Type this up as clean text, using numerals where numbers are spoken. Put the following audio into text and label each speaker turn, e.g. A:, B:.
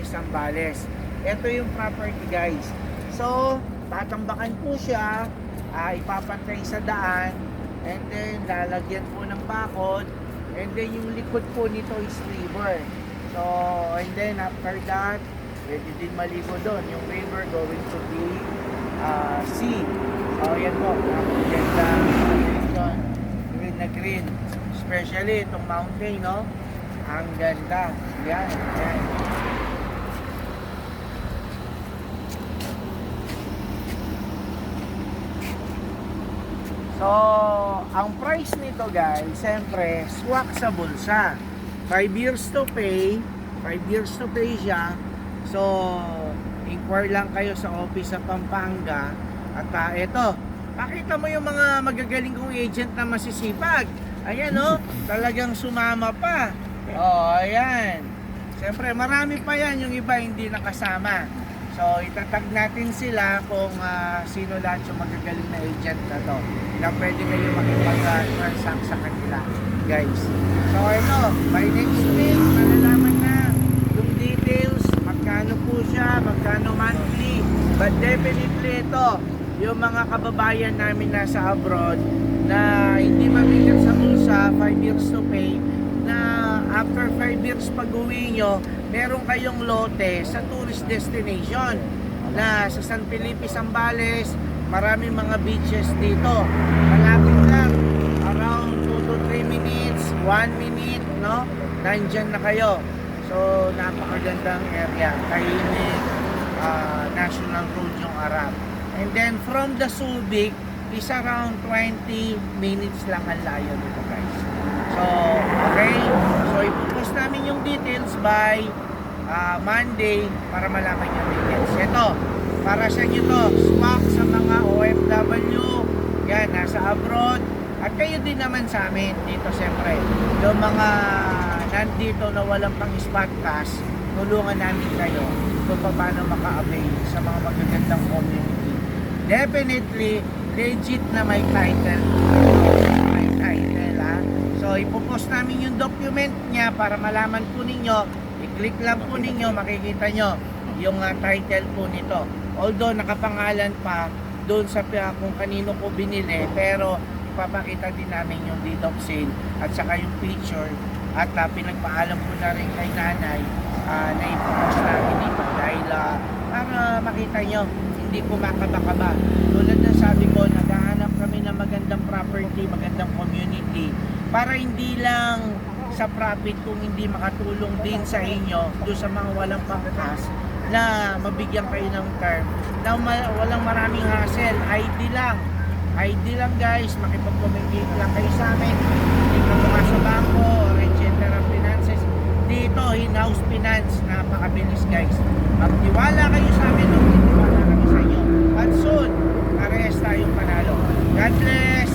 A: Zambales. Ito yung property guys. So, tatambakan po siya, ipapantay sa daan, and then lalagyan po ng bakod, and then yung likod po nito is river. So, and then after that, pwede din maligo doon. Yung river going to be sea. So, yan po. Ganda. Green na green. Especially itong mountain, no? Ang ganda. Yan. Yan. So, ang price nito guys, siyempre, swak sa bulsa. 5 years to pay. 5 years to pay siya. So, inquire lang kayo sa office sa Pampanga. At ito, pakita mo yung mga magagaling kong agent na masisipag. Ayan talagang sumama pa. Ayan. Siyempre, marami pa yan, yung iba hindi nakasama. So, itatag natin sila kung sino lahat yung magagaling na agent na to. Na pwede kayo makipag-transact sa kanila, guys. So, ito, by next week, malalaman na yung details, magkano po siya, magkano monthly. But definitely ito, yung mga kababayan namin nasa abroad na hindi mabigat sa bulsa, 5 years to pay, na after 5 years pag-uwi nyo, meron kayong lote sa tourist destination na sa San Felipe, Zambales, maraming mga beaches dito. Malapit lang, around 2 to 3 minutes, 1 minute, no? Nandyan na kayo. So, napakagandang area. Tahimik, National Road yung Arab. And then, from the Subic, is around 20 minutes lang ang layo dito, guys. So, okay? So, ipupost namin yung details by Monday para malaman yung details. Ito, para sa inyo to, swak sa mga OFW, yan, nasa abroad, at kayo din naman sa amin dito, siyempre. Yung mga nandito na walang pang spot cash, tulungan namin kayo kung paano maka-avail sa mga magagandang community. Definitely, legit na may title. May title, ha? So, ipopost namin yung document niya para malaman po ninyo. I-click lang po ninyo, makikita nyo yung title po nito. Although, nakapangalan pa doon sa kung kanino ko binili, pero ipapakita din namin yung deed of sale at saka yung picture. At pinagpaalam po na rin kay nanay na ipopost namin dito dahil para makita nyo, hindi ko makaba-kaba. Tulad ng sabi ko, naghahanap kami ng magandang property, magandang community para hindi lang sa profit kung hindi makatulong din sa inyo doon sa mga walang pangkas na mabigyan kayo ng term na walang maraming hassle. ID lang guys, makipag-communicate lang kayo sa amin, hindi ka mga sa bangko or etc. finances dito, in-house finance, napakabilis guys. Magtiwala kayo sa amin, magtiwala kami sa inyo, at soon parehas tayong panalo. God bless.